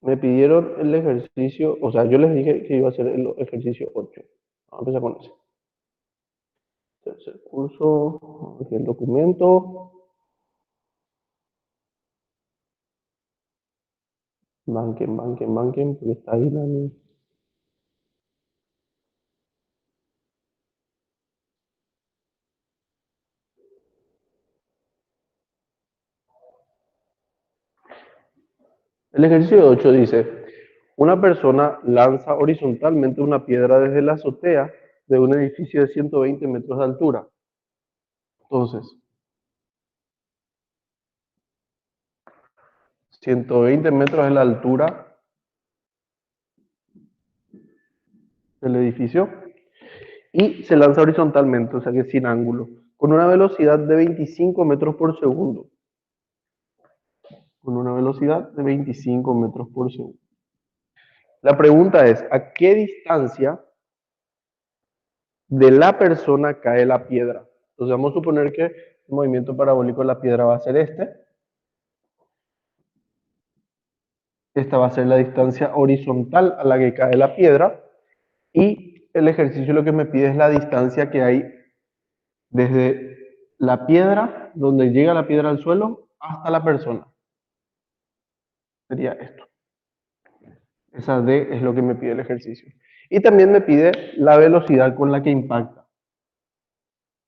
Me pidieron el ejercicio, o sea, yo les dije que iba a hacer el ejercicio 8. Vamos a empezar con ese. Tercer curso, aquí el documento. Banquen, porque está ahí la niña. El ejercicio 8 dice, una persona lanza horizontalmente una piedra desde la azotea de un edificio de 120 metros de altura. Entonces, 120 metros es la altura del edificio y se lanza horizontalmente, o sea que sin ángulo, con una velocidad de 25 metros por segundo. Con una velocidad de 25 metros por segundo. La pregunta es, ¿a qué distancia de la persona cae la piedra? Entonces vamos a suponer que el movimiento parabólico de la piedra va a ser este. Esta va a ser la distancia horizontal a la que cae la piedra. Y el ejercicio lo que me pide es la distancia que hay desde la piedra, donde llega la piedra al suelo, hasta la persona. Sería esto. Esa D es lo que me pide el ejercicio. Y también me pide la velocidad con la que impacta.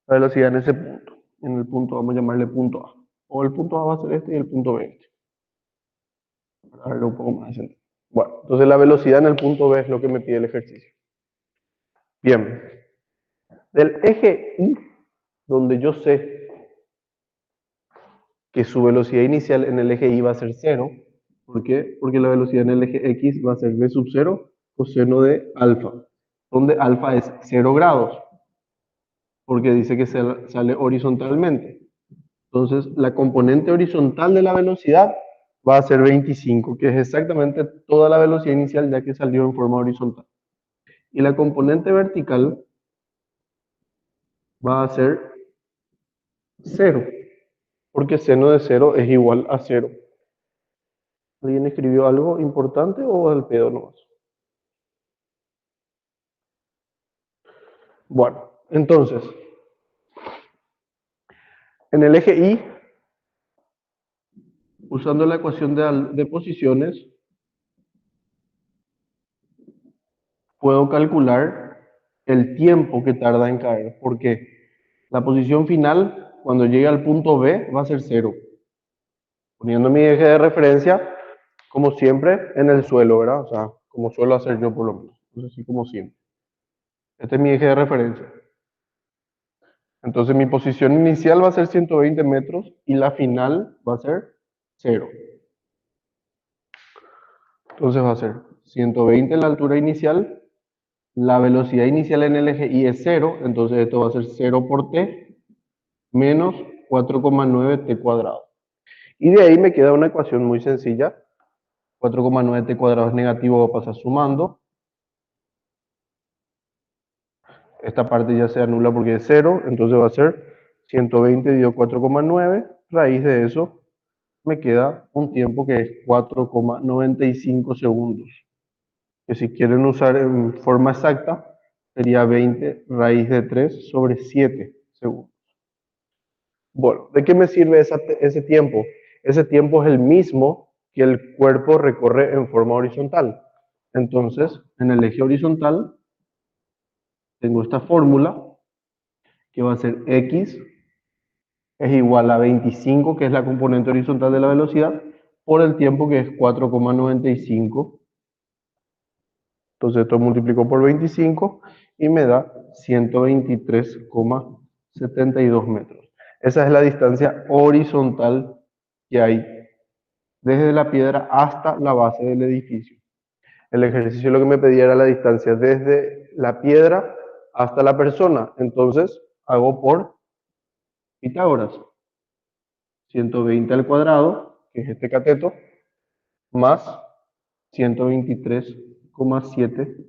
La velocidad en ese punto. En el punto, vamos a llamarle punto A. O el punto A va a ser este y el punto B este. Para verlo un poco más de sentido. Bueno, entonces la velocidad en el punto B es lo que me pide el ejercicio. Bien. Del eje Y, donde yo sé que su velocidad inicial en el eje Y va a ser cero. ¿Por qué? Porque la velocidad en el eje X va a ser V sub 0 coseno de alfa, donde alfa es 0 grados, porque dice que sale horizontalmente. Entonces, la componente horizontal de la velocidad va a ser 25, que es exactamente toda la velocidad inicial ya que salió en forma horizontal. Y la componente vertical va a ser cero, porque seno de cero es igual a cero. ¿Alguien escribió algo importante o al pedo nomás? Bueno, entonces, en el eje Y, usando la ecuación de posiciones, puedo calcular el tiempo que tarda en caer, porque la posición final, cuando llegue al punto B, va a ser cero. Poniendo mi eje de referencia, como siempre, en el suelo, ¿verdad? O sea, como suelo hacer yo por lo menos. Entonces, así como siempre. Este es mi eje de referencia. Entonces, mi posición inicial va a ser 120 metros y la final va a ser cero. Entonces va a ser 120 en la altura inicial, la velocidad inicial en el eje Y es cero, entonces esto va a ser 0 por t menos 4,9 t cuadrado. Y de ahí me queda una ecuación muy sencilla. 4,9 t cuadrado es negativo, va a pasar sumando. Esta parte ya se anula porque es 0, entonces va a ser 120 dividido 4,9. Raíz de eso me queda un tiempo que es 4,95 segundos. Que si quieren usar en forma exacta, sería 20 raíz de 3 sobre 7 segundos. Bueno, ¿de qué me sirve ese tiempo? Ese tiempo es el mismo que el cuerpo recorre en forma horizontal. Entonces, en el eje horizontal, tengo esta fórmula que va a ser x es igual a 25, que es la componente horizontal de la velocidad, por el tiempo que es 4,95. Entonces esto multiplico por 25 y me da 123,72 metros. Esa es la distancia horizontal que hay desde la piedra hasta la base del edificio. El ejercicio lo que me pedía era la distancia desde la piedra hasta la persona. Entonces hago por Pitágoras. 120 al cuadrado, que es este cateto, más 123,7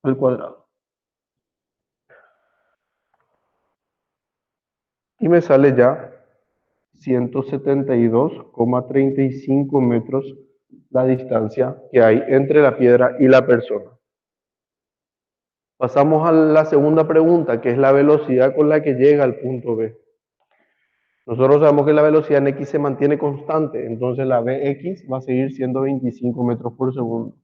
al cuadrado. Y me sale ya 172,35 metros la distancia que hay entre la piedra y la persona. Pasamos a la segunda pregunta, que es la velocidad con la que llega al punto B. Nosotros sabemos que la velocidad en X se mantiene constante, entonces la Vx va a seguir siendo 25 metros por segundo.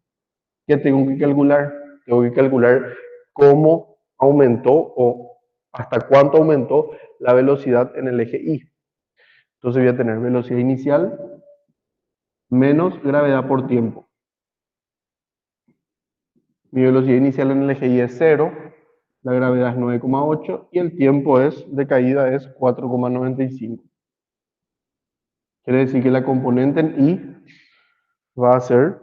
¿Qué tengo que calcular? Tengo que calcular cómo aumentó o hasta cuánto aumentó la velocidad en el eje Y. Entonces voy a tener velocidad inicial menos gravedad por tiempo. Mi velocidad inicial en el eje Y es 0, la gravedad es 9,8 y el tiempo de caída es 4,95. Quiere decir que la componente en Y va a ser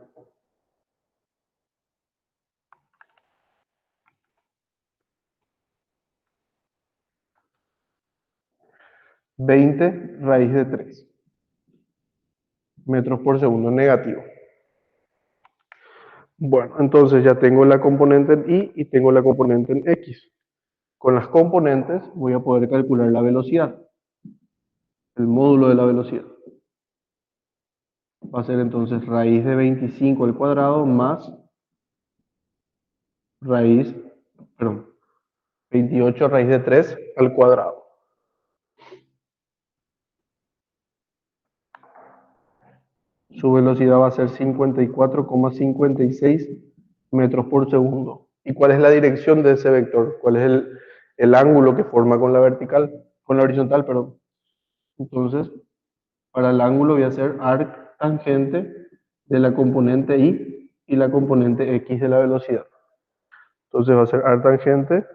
20 raíz de 3 metros por segundo negativo. Bueno, entonces ya tengo la componente en Y tengo la componente en X. Con las componentes voy a poder calcular la velocidad, el módulo de la velocidad. Va a ser entonces raíz de 25 al cuadrado más raíz, perdón, 28 raíz de 3 al cuadrado. Su velocidad va a ser 54,56 metros por segundo. ¿Y cuál es la dirección de ese vector? ¿Cuál es el ángulo que forma con la vertical? Con la horizontal, perdón. Entonces, para el ángulo voy a hacer arc tangente de la componente Y y la componente X de la velocidad. Entonces va a ser arc tangente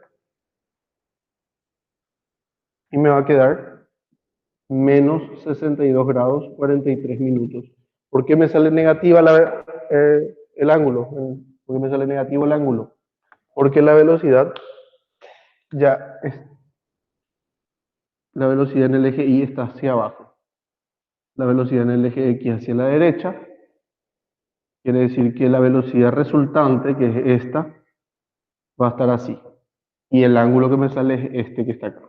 y me va a quedar menos 62 grados 43 minutos. ¿Por qué me sale negativa el ángulo? ¿Por qué me sale negativo el ángulo? Porque la velocidad ya es, la velocidad en el eje Y está hacia abajo. La velocidad en el eje X hacia la derecha. Quiere decir que la velocidad resultante, que es esta, va a estar así. Y el ángulo que me sale es este que está acá.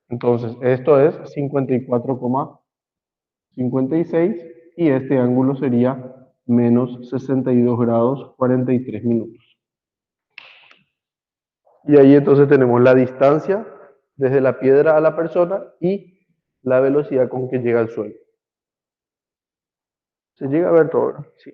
Entonces, esto es 54,56 y este ángulo sería menos 62 grados 43 minutos. Y ahí entonces tenemos la distancia desde la piedra a la persona y la velocidad con que llega al suelo. ¿Se llega a ver todo? Sí.